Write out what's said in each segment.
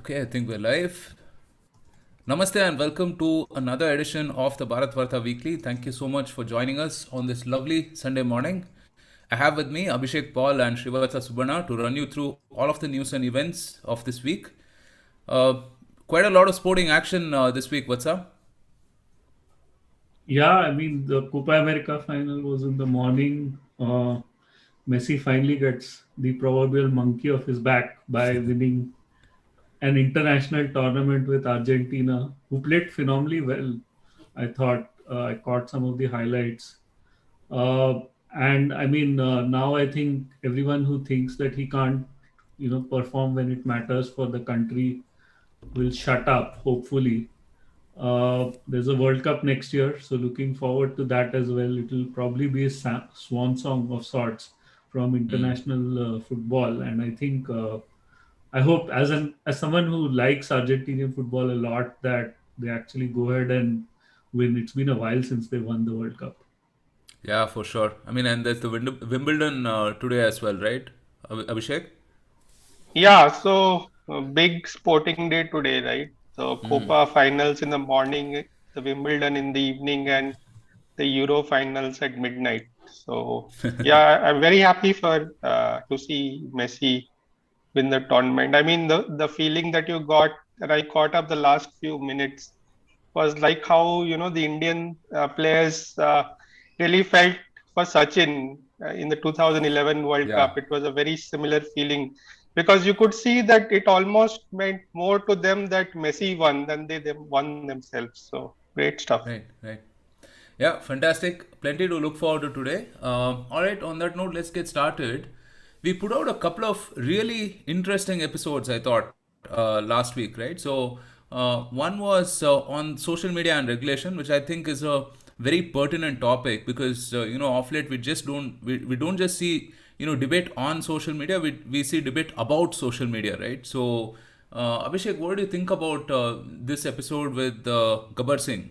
Okay, I think we're live. Namaste and welcome to another edition of the Bharatvaarta Weekly. Thank you so much for joining us on this lovely Sunday morning. I have with me Abhishek Paul and Srivatsa Subarna to run you through all of the news and events of this week. Uh, Quite a lot of sporting action this week. What's up? Yeah, I mean, the Copa America final was in the morning. Messi finally gets the proverbial monkey off his back by winning an international tournament with Argentina, who played phenomenally well. I thought I caught some of the highlights. Uh, and I mean, now I think everyone who thinks that he can't, perform when it matters for the country will shut up, hopefully. There's a World Cup next year, so looking forward to that as well. It'll probably be a swan song of sorts from international football, and I hope as someone who likes Argentinian football a lot that they actually go ahead and win. It's been a while since they won the World Cup. Yeah, for sure. I mean, and there's the Wimbledon today as well, right? Abhishek? Yeah, so big sporting day today, right? So Copa finals in the morning, the Wimbledon in the evening, and the Euro finals at midnight. So yeah, I'm very happy for to see Messi win the tournament. I mean, the feeling that you got that I caught up the last few minutes was like how the Indian players really felt for Sachin in the 2011 World Yeah. Cup. It was a very similar feeling because you could see that it almost meant more to them that Messi won than they won themselves. So great stuff. Right, right. Yeah, fantastic. Plenty to look forward to today. All right, on that note, let's get started. We put out a couple of really interesting episodes, I thought, last week, right? One was on social media and regulation, which I think is a very pertinent topic because, off late we don't just see, debate on social media, we see debate about social media, right? Abhishek, what do you think about this episode with Gabbar Singh?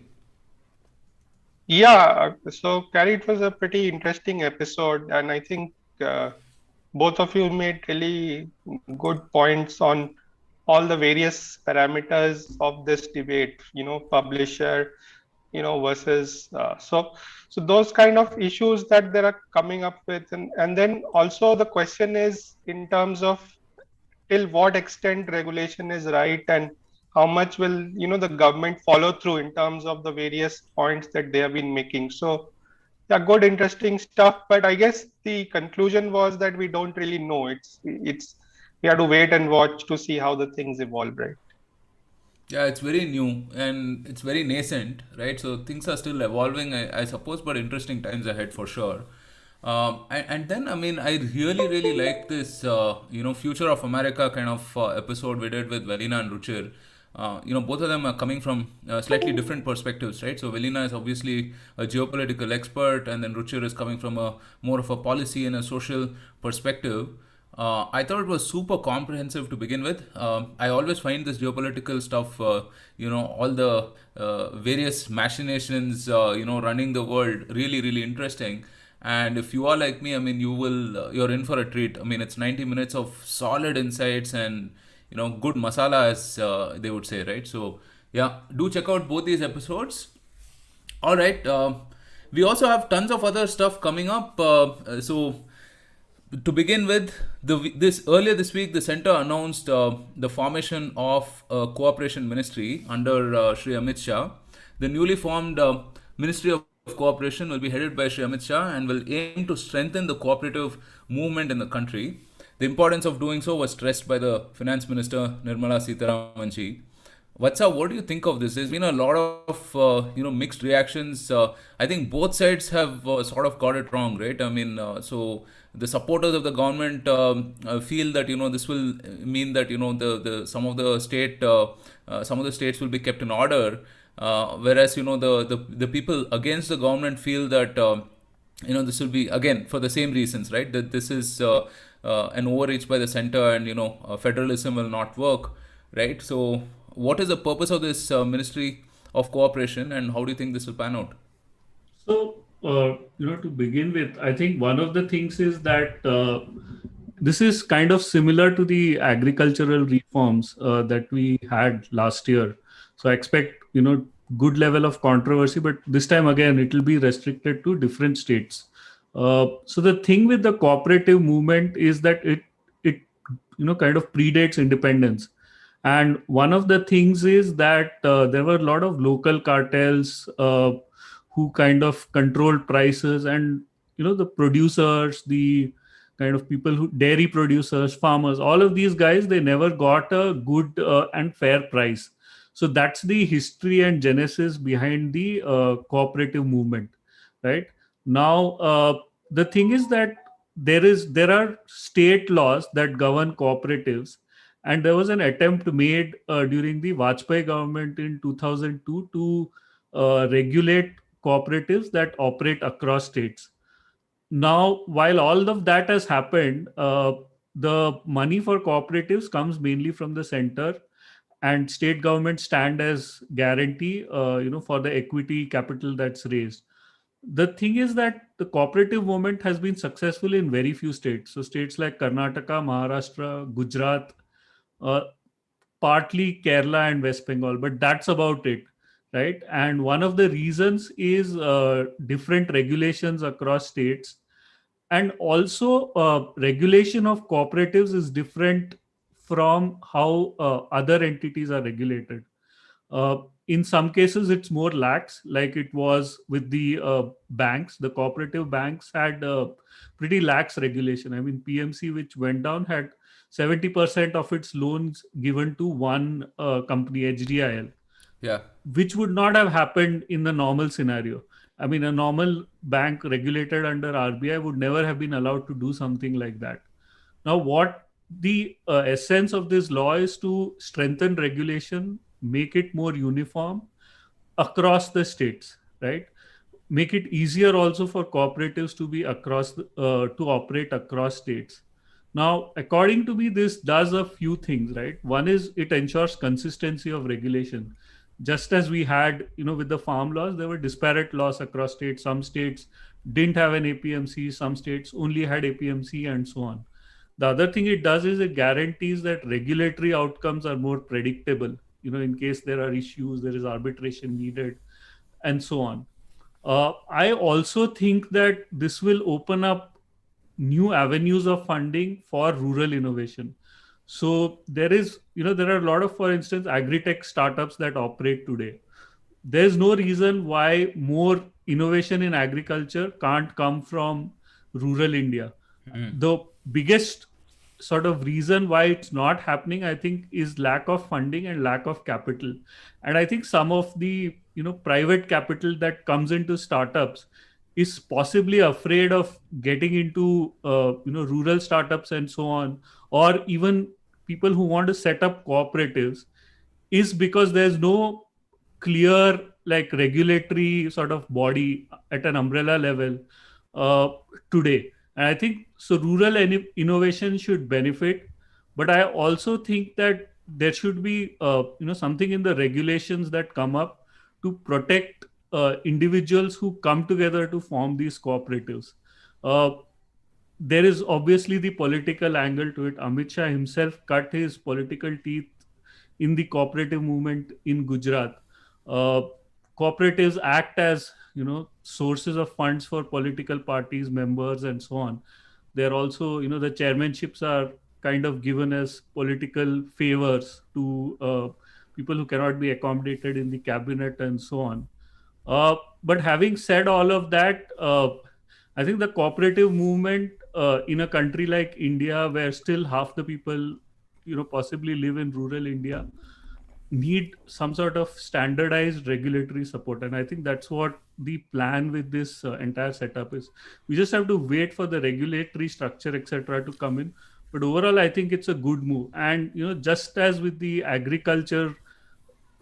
Yeah, so Carrie, it was a pretty interesting episode, and I think both of you made really good points on all the various parameters of this debate, publisher, versus so those kind of issues that they are coming up with, and then also the question is in terms of till what extent regulation is right and how much will the government follow through in terms of the various points that they have been making. So yeah, good interesting stuff, but I guess the conclusion was that we don't really know. It's we have to wait and watch to see how the things evolve, right? Yeah, it's very new and it's very nascent, right? So things are still evolving, I suppose, but interesting times ahead for sure. And then, I mean, I really, really like this, Future of America kind of episode we did with Velina and Ruchir. Both of them are coming from slightly different perspectives, right? So Velina is obviously a geopolitical expert, and then Ruchir is coming from a more of a policy and a social perspective. I thought it was super comprehensive to begin with. I always find this geopolitical stuff, all the various machinations, running the world, really, really interesting. And if you are like me, I mean, you're in for a treat. I mean, it's 90 minutes of solid insights and, good masala, as they would say, right? So, yeah, do check out both these episodes. All right. We also have tons of other stuff coming up. To begin with, this earlier this week, the center announced the formation of a cooperation ministry under Shri Amit Shah. The newly formed Ministry of Cooperation will be headed by Shri Amit Shah and will aim to strengthen the cooperative movement in the country. The importance of doing so was stressed by the Finance Minister Nirmala Sitharaman ji. Vatsa, what do you think of this? There's been a lot of mixed reactions. I think both sides have sort of got it wrong, right? I mean, so the supporters of the government feel that this will mean that the some of the states will be kept in order, whereas the people against the government feel that this will be again for the same reasons, right? That this is an overreach by the center, and federalism will not work, right? So what is the purpose of this Ministry of Cooperation, and how do you think this will pan out? So, to begin with, I think one of the things is that this is kind of similar to the agricultural reforms that we had last year. So I expect, good level of controversy, but this time again, it will be restricted to different states. So the thing with the cooperative movement is that it kind of predates independence. And one of the things is that there were a lot of local cartels who kind of controlled prices, and the producers, the kind of people who dairy producers, farmers, all of these guys, they never got a good and fair price. So that's the history and genesis behind the cooperative movement, right? Now the thing is that there are state laws that govern cooperatives, and there was an attempt made during the Vajpayee government in 2002 to regulate cooperatives that operate across states. Now, while all of that has happened, the money for cooperatives comes mainly from the center, and state governments stand as guarantee, for the equity capital that's raised. The thing is that the cooperative movement has been successful in very few states. So states like Karnataka, Maharashtra, Gujarat, uh, partly Kerala and West Bengal, but that's about it, right? And one of the reasons is different regulations across states, and also regulation of cooperatives is different from how other entities are regulated. uh, in some cases it's more lax, like it was with the banks. The cooperative banks had pretty lax regulation. I mean, PMC, which went down, had 70% of its loans given to one company, HDIL, Yeah. which would not have happened in the normal scenario. I mean, a normal bank regulated under RBI would never have been allowed to do something like that. Now, what the essence of this law is to strengthen regulation, make it more uniform across the states, right? Make it easier also for cooperatives to be to operate across states. Now, according to me, this does a few things, right? One is it ensures consistency of regulation. Just as we had, with the farm laws, there were disparate laws across states. Some states didn't have an APMC, some states only had APMC, and so on. The other thing it does is it guarantees that regulatory outcomes are more predictable. In case there are issues, there is arbitration needed, and so on. I also think that this will open up new avenues of funding for rural innovation. So there are a lot of, for instance, agri-tech startups that operate today. There's no reason why more innovation in agriculture can't come from rural India. The biggest sort of reason why it's not happening, I think, is lack of funding and lack of capital. And I think some of the private capital that comes into startups is possibly afraid of getting into rural startups and so on, or even people who want to set up cooperatives, is because there's no clear, like, regulatory sort of body at an umbrella level uh, today. And I think so rural innovation should benefit, but I also think that there should be something in the regulations that come up to protect individuals who come together to form these cooperatives. uh, there is obviously the political angle to it. Amit Shah himself cut his political teeth in the cooperative movement in Gujarat. Uh, Cooperatives act as sources of funds for political parties, members, and so on. They're also, the chairmanships are kind of given as political favors to people who cannot be accommodated in the cabinet and so on. But having said all of that, I think the cooperative movement in a country like India, where still half the people, possibly live in rural India, need some sort of standardized regulatory support. And I think that's what the plan with this entire setup is. We just have to wait for the regulatory structure, etc., to come in. But overall, I think it's a good move. And just as with the agriculture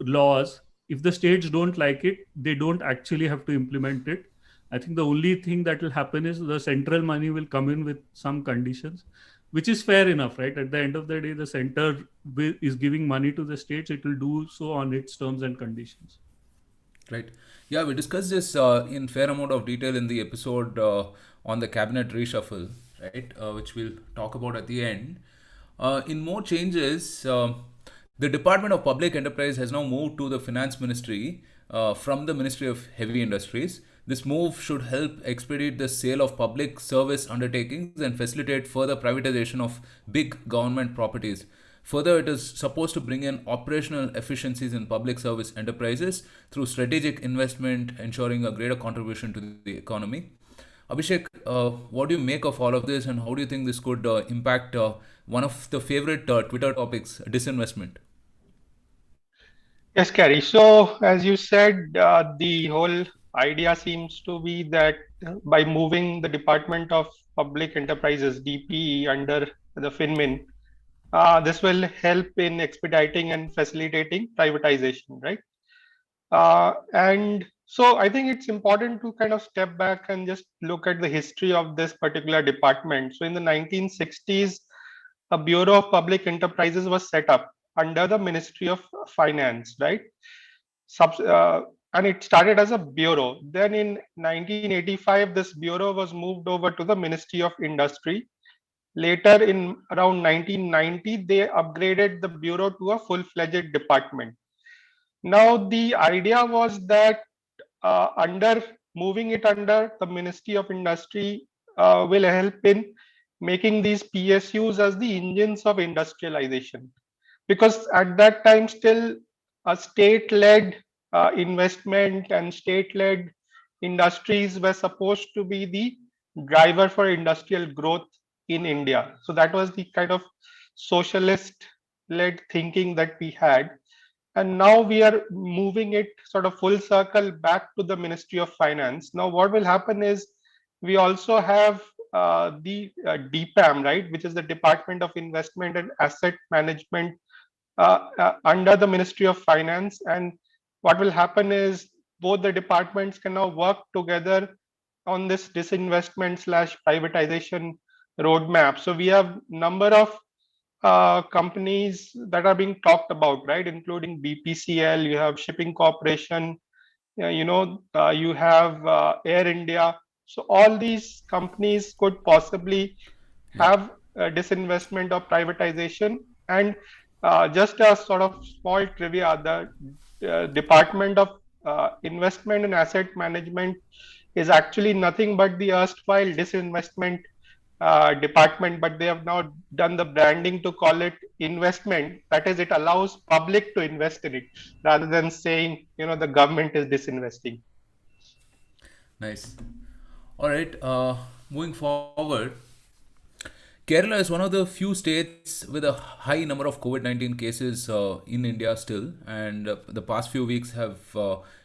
laws, if the states don't like it, they don't actually have to implement it. I think the only thing that will happen is the central money will come in with some conditions, which is fair enough, right? At the end of the day, the center is giving money to the states. It will do so on its terms and conditions. Right. Yeah, we discussed this in fair amount of detail in the episode on the cabinet reshuffle. right, which we'll talk about at the end. In more changes, the Department of Public Enterprise has now moved to the Finance Ministry from the Ministry of Heavy Industries. This move should help expedite the sale of public service undertakings and facilitate further privatization of big government properties. Further, it is supposed to bring in operational efficiencies in public service enterprises through strategic investment, ensuring a greater contribution to the economy. Abhishek, what do you make of all of this, and how do you think this could impact one of the favorite Twitter topics, disinvestment? Yes, Carrie. So, as you said, the whole idea seems to be that by moving the Department of Public Enterprises (DPE) under the FinMin, this will help in expediting and facilitating privatization, right? And so I think it's important to kind of step back and just look at the history of this particular department. So in the 1960s, a Bureau of Public Enterprises was set up under the Ministry of Finance, right? And it started as a bureau. Then in 1985, this bureau was moved over to the Ministry of Industry. Later, in around 1990, they upgraded the bureau to a full-fledged department. Now, the idea was that under moving it under the Ministry of Industry will help in making these PSUs as the engines of industrialization. Because at that time, still a state-led investment and state-led industries were supposed to be the driver for industrial growth in India. So that was the kind of socialist-led thinking that we had. And now we are moving it sort of full circle back to the Ministry of Finance. Now, what will happen is we also have the DPAM, right, which is the Department of Investment and Asset Management under the Ministry of Finance. And what will happen is both the departments can now work together on this disinvestment slash privatization roadmap. So we have number of companies that are being talked about, right? Including BPCL, you have Shipping Corporation, you have Air India. So all these companies could possibly Yeah. have disinvestment or privatization. And just a sort of small trivia, the Department of Investment and Asset Management is actually nothing but the erstwhile disinvestment department, but they have now done the branding to call it investment. That is, it allows public to invest in it rather than saying, the government is disinvesting. Nice. All right. Moving forward, Kerala is one of the few states with a high number of COVID-19 cases in India still, and the past few weeks have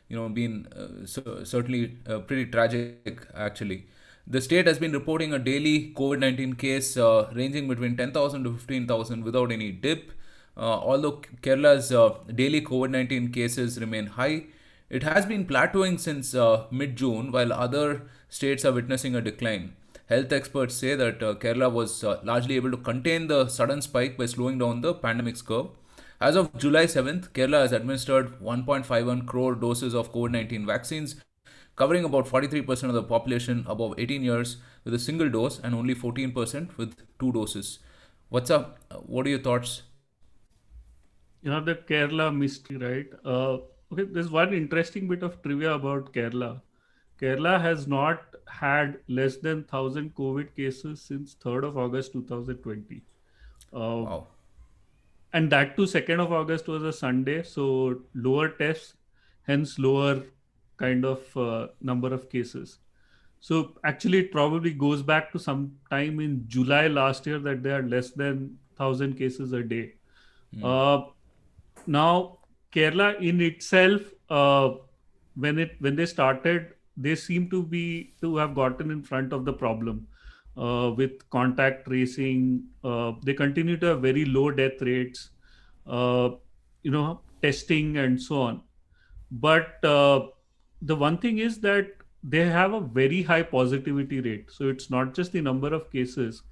been certainly pretty tragic actually. The state has been reporting a daily COVID-19 case ranging between 10,000 to 15,000 without any dip. Although Kerala's daily COVID-19 cases remain high, it has been plateauing since mid-June, while other states are witnessing a decline. Health experts say that Kerala was largely able to contain the sudden spike by slowing down the pandemic's curve. As of July 7th, Kerala has administered 1.51 crore doses of COVID-19 vaccines, covering about 43% of the population above 18 years with a single dose and only 14% with two doses. What's up? What are your thoughts? The Kerala mystery, right? Okay, there's one interesting bit of trivia about Kerala. Kerala has not had less than 1,000 COVID cases since 3rd of August 2020. Wow. And that too, 2nd of August was a Sunday, so lower tests, hence lower kind of number of cases. So actually, it probably goes back to some time in July last year that there are less than 1,000 cases a day. Now, Kerala in itself, when they started, they seem to have gotten in front of the problem with contact tracing. They continue to have very low death rates, testing and so on. But the one thing is that they have a very high positivity rate. So it's not just the number of cases.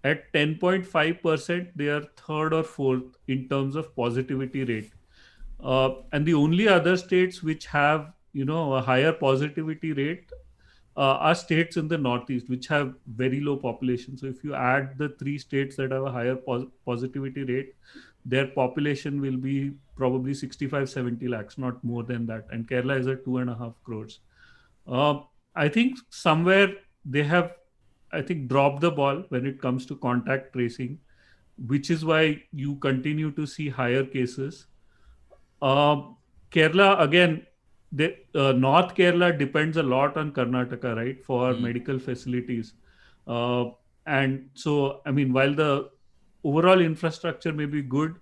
At 10.5%, they are third or fourth in terms of positivity rate. And the only other states which have, a higher positivity rate are states in the northeast which have very low population. So if you add the three states that have a higher positivity rate, their population will be probably 65, 70 lakhs, not more than that. And Kerala is at 2.5 crores. Uh, I think somewhere they have, I think, dropped the ball when it comes to contact tracing, which is why you continue to see higher cases. Um, Kerala again, North Kerala depends a lot on Karnataka, right, for Hmm. medical facilities, uh, and so I mean, while the overall infrastructure may be good,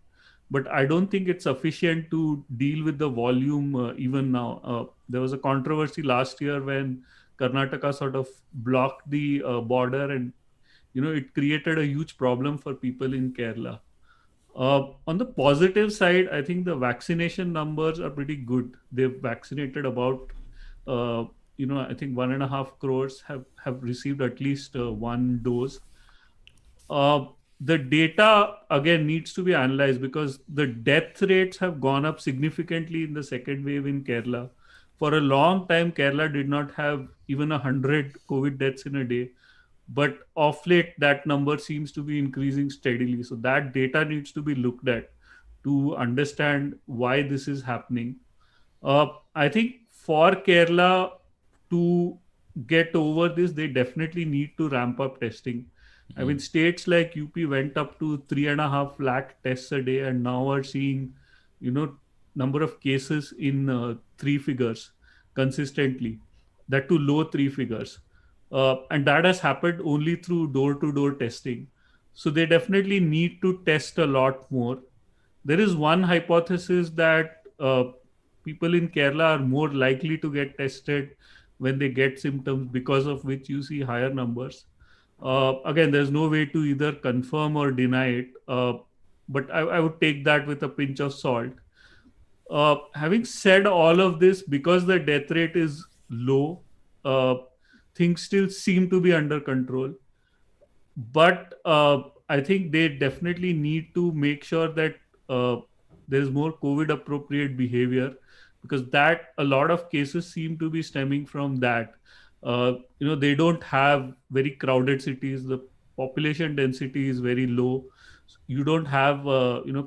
but I don't think it's sufficient to deal with the volume even now. There was a controversy last year when Karnataka sort of blocked the border, and it created a huge problem for people in Kerala. On the positive side, I think the vaccination numbers are pretty good. They've vaccinated about, I think 1.5 crores have received at least one dose. uh, the data again needs to be analyzed because the death rates have gone up significantly in the second wave in Kerala. For a long time, Kerala did not have even 100 COVID deaths in a day, but of late that number seems to be increasing steadily. So that data needs to be looked at to understand why this is happening. I think for Kerala to get over this, they definitely need to ramp up testing. I mean, states like UP went up to 3.5 lakh tests a day, and now are seeing, you know, number of cases in three figures consistently. That to low three figures, and that has happened only through door-to-door testing. So they definitely need to test a lot more. There is one hypothesis that people in Kerala are more likely to get tested when they get symptoms, because of which you see higher numbers. Again, there's no way to either confirm or deny it, but I would take that with a pinch of salt. Having said all of this, because the death rate is low, uh, things still seem to be under control. But I think they definitely need to make sure that uh, there's more COVID appropriate behavior, because that a lot of cases seem to be stemming from that. They don't have very crowded cities. The population density is very low. You don't have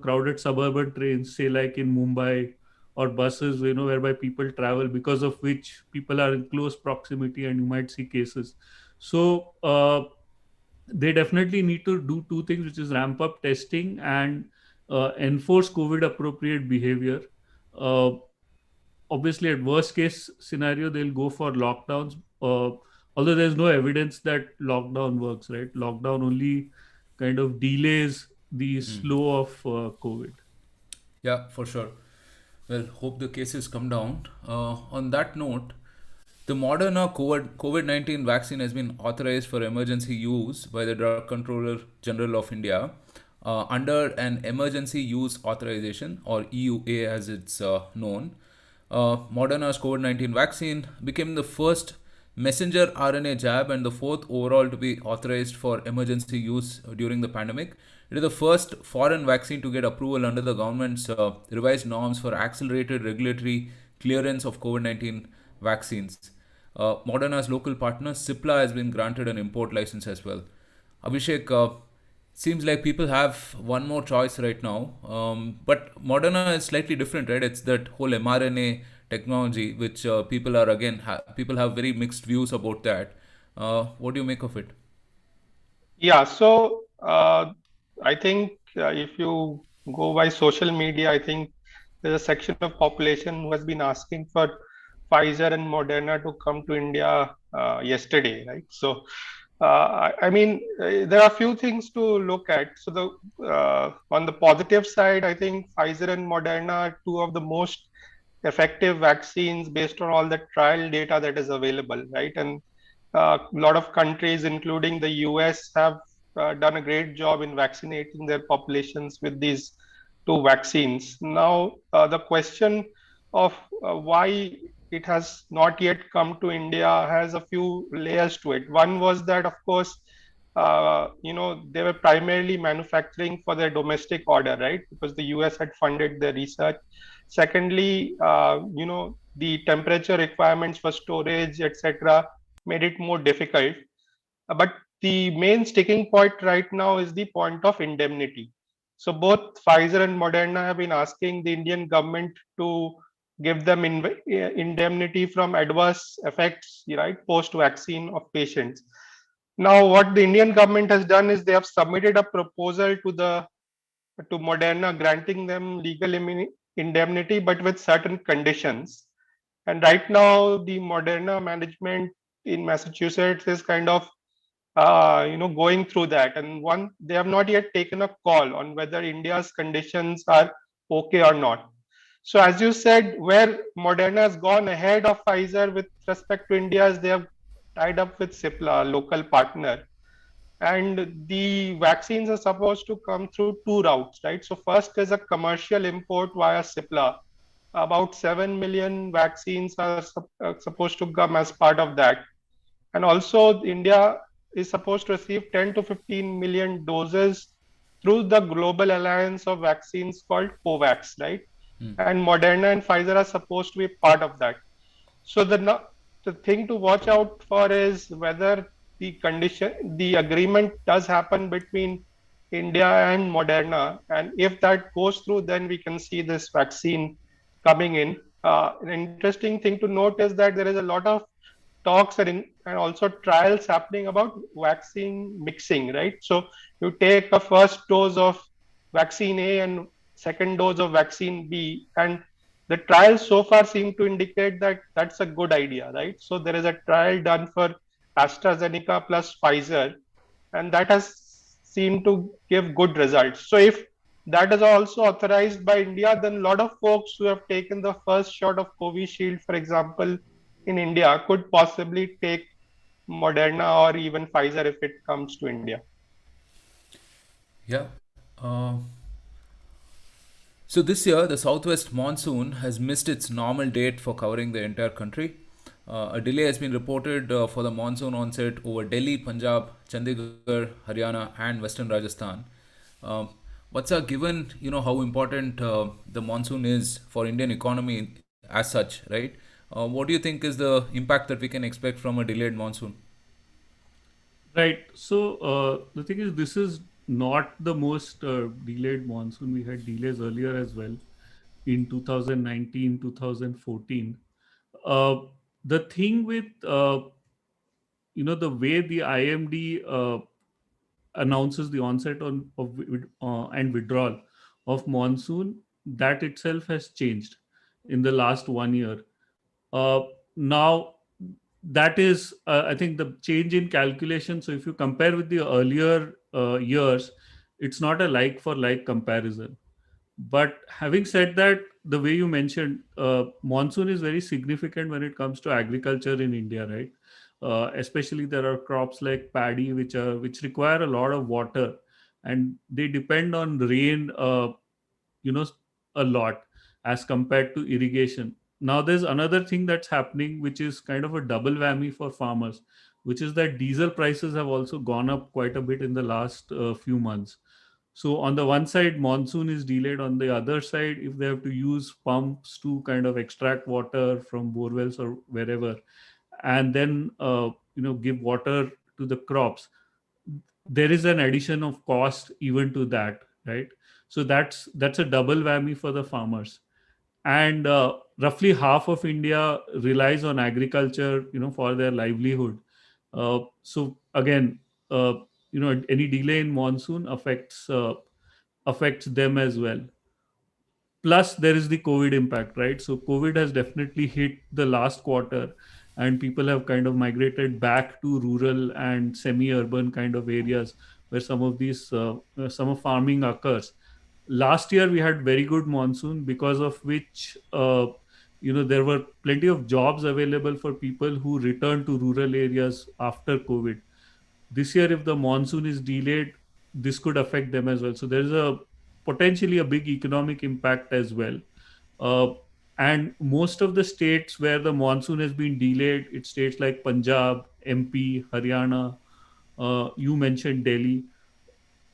crowded suburban trains, say like in Mumbai, or buses, whereby people travel, because of which people are in close proximity and you might see cases. So they definitely need to do two things, which is ramp up testing and enforce COVID appropriate behavior. Uh, Obviously, at worst case scenario, they'll go for lockdowns. Although there's no evidence that lockdown works, right? Lockdown only kind of delays the slow of COVID. Yeah, for sure. Well, hope the cases come down. On that note, the Moderna COVID 19 vaccine has been authorized for emergency use by the Drug Controller General of India under an emergency use authorization, or EUA as it's known. Moderna's COVID 19 vaccine became the first messenger RNA jab and the fourth overall to be authorized for emergency use during the pandemic. It is the first foreign vaccine to get approval under the government's revised norms for accelerated regulatory clearance of COVID 19 vaccines. Moderna's local partner, Cipla, has been granted an import license as well. Abhishek, seems like people have one more choice right now. But Moderna is slightly different, right? It's that whole mRNA technology, which people have very mixed views about that. What do you make of it? Yeah, so I think if you go by social media, I think there's a section of population who has been asking for Pfizer and Moderna to come to India yesterday, right? So, I mean, there are a few things to look at. So, on the positive side, I think Pfizer and Moderna are two of the most effective vaccines based on all the trial data that is available, right? And a lot of countries, including the US, have done a great job in vaccinating their populations with these two vaccines. Now, the question of why it has not yet come to India has a few layers to it. One was that, of course, they were primarily manufacturing for their domestic order, right? Because the US had funded their research. Secondly, the temperature requirements for storage, etc., made it more difficult. But the main sticking point right now is the point of indemnity. So both Pfizer and Moderna have been asking the Indian government to give them indemnity from adverse effects, right, post-vaccine of patients. Now, what the Indian government has done is they have submitted a proposal to Moderna granting them legal indemnity, but with certain conditions. And right now, the Moderna management in Massachusetts is kind of going through that. And one, they have not yet taken a call on whether India's conditions are okay or not. So, as you said, where Moderna has gone ahead of Pfizer with respect to India is they have tied up with Cipla, a local partner, and the vaccines are supposed to come through two routes, right? So first is a commercial import via Cipla. About 7 million vaccines are supposed to come as part of that. And also India is supposed to receive 10 to 15 million doses through the global alliance of vaccines called COVAX, right? And Moderna and Pfizer are supposed to be part of that. So the thing to watch out for is whether the agreement does happen between India and Moderna, and if that goes through, then we can see this vaccine coming in. An interesting thing to note is that there is a lot of talks and also trials happening about vaccine mixing, right? So you take a first dose of vaccine A and second dose of vaccine B, and the trials so far seem to indicate that that's a good idea, right? So there is a trial done for AstraZeneca plus Pfizer, and that has seemed to give good results. So if that is also authorized by India, then a lot of folks who have taken the first shot of Covishield, for example, in India could possibly take Moderna or even Pfizer if it comes to India. Yeah. Uh, so this year, the southwest monsoon has missed its normal date for covering the entire country. A delay has been reported for the monsoon onset over Delhi, Punjab, Chandigarh, Haryana, and Western Rajasthan. Um, given how important the monsoon is for Indian economy as such, right? What do you think is the impact that we can expect from a delayed monsoon? Right. So the thing is, this is not the most delayed monsoon. We had delays earlier as well in 2019, 2014. Uh, the thing with the way the IMD announces the onset and withdrawal of monsoon, that itself has changed in the last 1 year. Uh, Now, that is, I think, the change in calculation. So, if you compare with the earlier years, it's not a like for like comparison. But having said that, the way you mentioned, monsoon is very significant when it comes to agriculture in India, right? Especially there are crops like paddy, which require a lot of water, and they depend on rain, you know, a lot as compared to irrigation. Now, there's another thing that's happening, which is kind of a double whammy for farmers, which is that diesel prices have also gone up quite a bit in the last few months. So on the one side, monsoon is delayed. On the other side, if they have to use pumps to kind of extract water from borewells or wherever, and then give water to the crops, there is an addition of cost even to that, right? So that's a double whammy for the farmers. And roughly half of India relies on agriculture, for their livelihood. So again, any delay in monsoon affects them as well. Plus there is the COVID impact, right? So COVID has definitely hit the last quarter, and people have kind of migrated back to rural and semi-urban kind of areas where some of farming occurs. Last year we had very good monsoon, because of which there were plenty of jobs available for people who returned to rural areas after COVID. This year, if the monsoon is delayed, this could affect them as well. So there is a potentially a big economic impact as well. uh, and most of the states where the monsoon has been delayed, it's states like Punjab, MP, Haryana. You mentioned Delhi.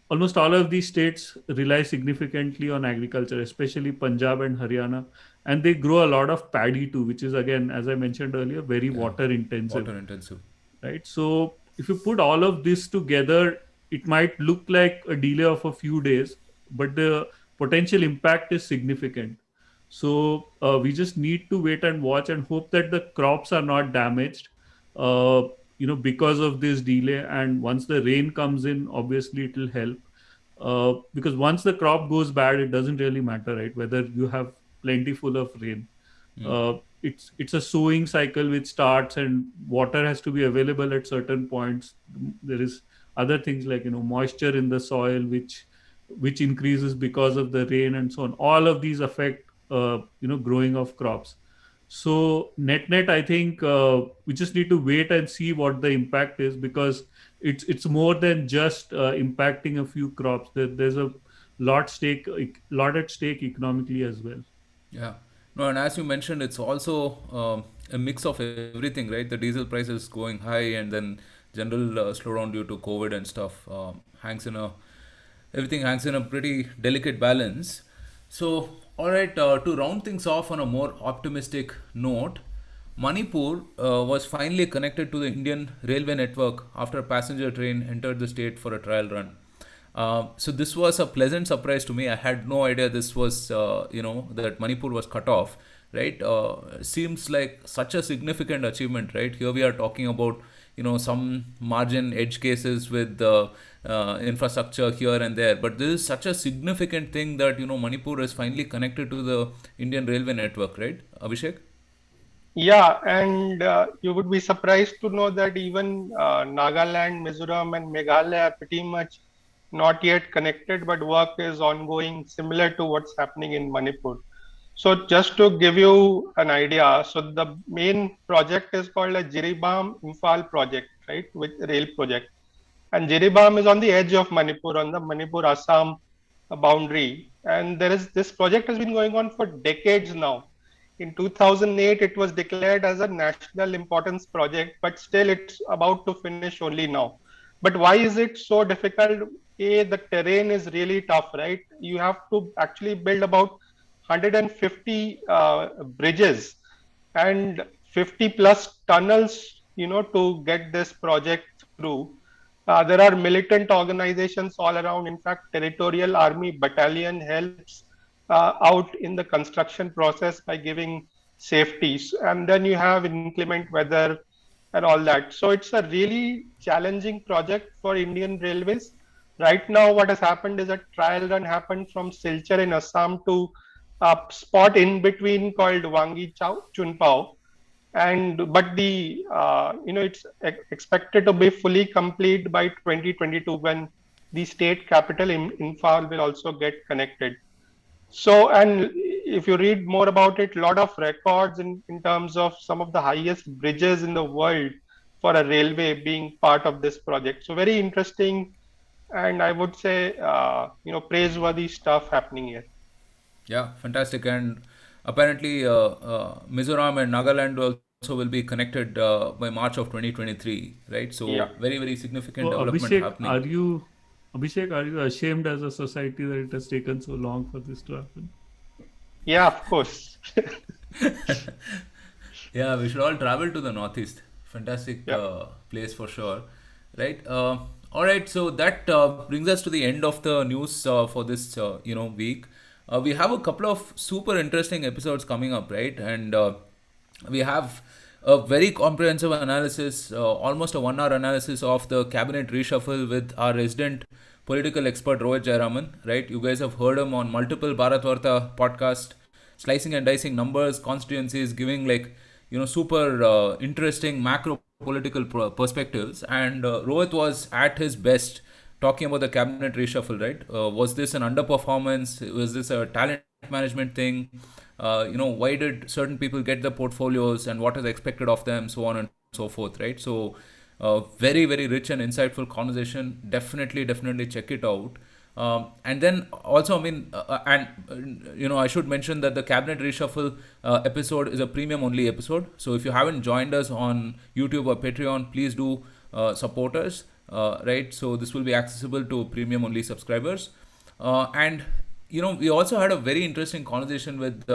Almost all of these states rely significantly on agriculture, especially Punjab and Haryana, and they grow a lot of paddy too, which is, again, as I mentioned earlier, very Yeah, water intensive. water intensive. right? So if you put all of this together, it might look like a delay of a few days, but the potential impact is significant. So we just need to wait and watch and hope that the crops are not damaged, uh, because of this delay. And once the rain comes in, obviously it will help. Because once the crop goes bad, it doesn't really matter, right? Whether you have plentiful of rain. It's a sowing cycle which starts, and water has to be available at certain points. There is other things like moisture in the soil which increases because of the rain and so on. All of these affect growing of crops. So net I think we just need to wait and see what the impact is, because it's more than just impacting a few crops. There's a lot at stake economically as well. Yeah. No, and as you mentioned, it's also a mix of everything, right? The diesel prices going high, and then general slowdown due to COVID and stuff hangs in a everything hangs in a pretty delicate balance. So, all right, to round things off on a more optimistic note, Manipur was finally connected to the Indian railway network after a passenger train entered the state for a trial run. So this was a pleasant surprise to me. I had no idea this was, that Manipur was cut off, right? Seems like such a significant achievement, right? Here we are talking about, some margin edge cases with infrastructure here and there, but this is such a significant thing that, Manipur is finally connected to the Indian railway network, right, Abhishek? Yeah, and you would be surprised to know that even Nagaland, Mizoram, and Meghalaya are pretty much not yet connected, but work is ongoing, similar to what's happening in Manipur. So, just to give you an idea, so the main project is called a Jiribam Imphal project, right, with rail project. And Jiribam is on the edge of Manipur, on the Manipur-Assam boundary. And this project has been going on for decades now. In 2008, it was declared as a national importance project, but still it's about to finish only now. But why is it so difficult? A, the terrain is really tough, right? You have to actually build about 150 bridges and 50 plus tunnels, to get this project through. There are militant organizations all around. In fact, Territorial Army Battalion helps out in the construction process by giving safeties. And then you have inclement weather and all that. So it's a really challenging project for Indian Railways. Right now, what has happened is a trial run happened from Silchar in Assam to a spot in between called Wangi Chunpao, and but the it's expected to be fully complete by 2022, when the state capital in Imphal will also get connected. So, and if you read more about it, a lot of records in terms of some of the highest bridges in the world for a railway being part of this project. So very interesting, and I would say praiseworthy stuff happening here. Yeah, fantastic. And apparently, Mizoram and Nagaland also will be connected by March of 2023, right? So, Yeah. very, very significant So development happening. Abhishek, are you ashamed as a society that it has taken so long for this to happen? Yeah, of course. Yeah, we should all travel to the Northeast. Fantastic Yeah. place for sure, right? All right, so that brings us to the end of the news for this week. We have a couple of super interesting episodes coming up, right? And we have a very comprehensive analysis, almost a 1 hour analysis of the cabinet reshuffle with our resident political expert Rohit Jayaraman, right? You guys have heard him on multiple Bharatvaarta podcast, slicing and dicing numbers, constituencies, giving super interesting macro political perspectives. And Rohit was at his best talking about the cabinet reshuffle, right? Was this an underperformance? Was this a talent management thing? Why did certain people get the portfolios and what is expected of them, so on and so forth, right? So, very, very rich and insightful conversation. Definitely check it out. And then also, I mean, I should mention that the cabinet reshuffle episode is a premium only episode. So if you haven't joined us on YouTube or Patreon, please do support us. Right, so this will be accessible to premium only subscribers. And we also had a very interesting conversation with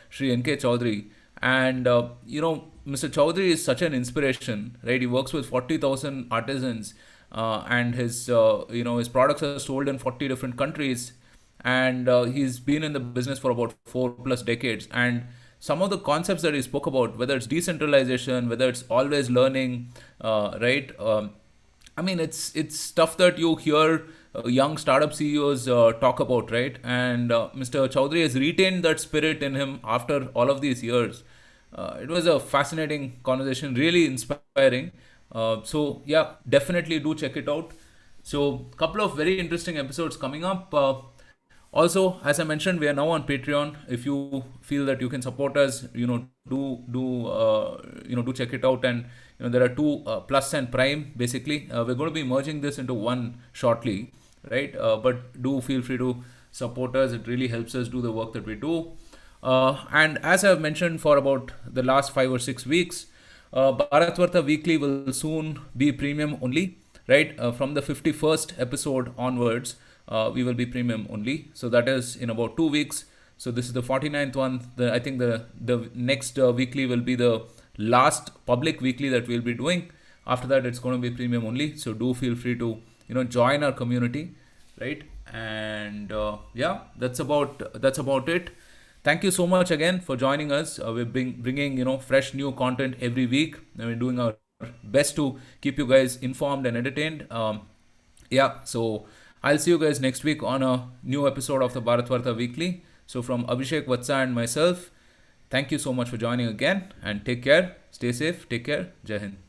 Shri N.K. Chaudhary, And Mr. Chaudhary is such an inspiration, right? He works with 40,000 artisans, and his products are sold in 40 different countries, and he's been in the business for about 4+ decades. And some of the concepts that he spoke about, whether it's decentralization, whether it's always learning, right? I mean, it's stuff that you hear young startup CEOs talk about, right? And Mr. Chaudhary has retained that spirit in him after all of these years. It was a fascinating conversation, really inspiring. So yeah, definitely do check it out. So couple of very interesting episodes coming up. Also, as I mentioned, we are now on Patreon. If you feel that you can support us, do check it out. And there are two, Plus and Prime. Basically, we're going to be merging this into one shortly, right? But do feel free to support us. It really helps us do the work that we do. And as I've mentioned for about the last 5 or 6 weeks, Bharatvaarta Weekly will soon be premium only, right? From the 51st episode onwards, we will be premium only. So that is in about 2 weeks. So this is the 49th one. I think the next weekly will be the last public weekly that we'll be doing. After that, it's going to be premium only. So do feel free to join our community, right? And yeah, that's about it. Thank you so much again for joining us. We're bringing fresh new content every week, and we're doing our best to keep you guys informed and entertained. Yeah, so I'll see you guys next week on a new episode of the Bharatvaarta Weekly. So from Abhishek, Vatsa, and myself, thank you so much for joining again, and take care. Stay safe. Take care. Jai Hind.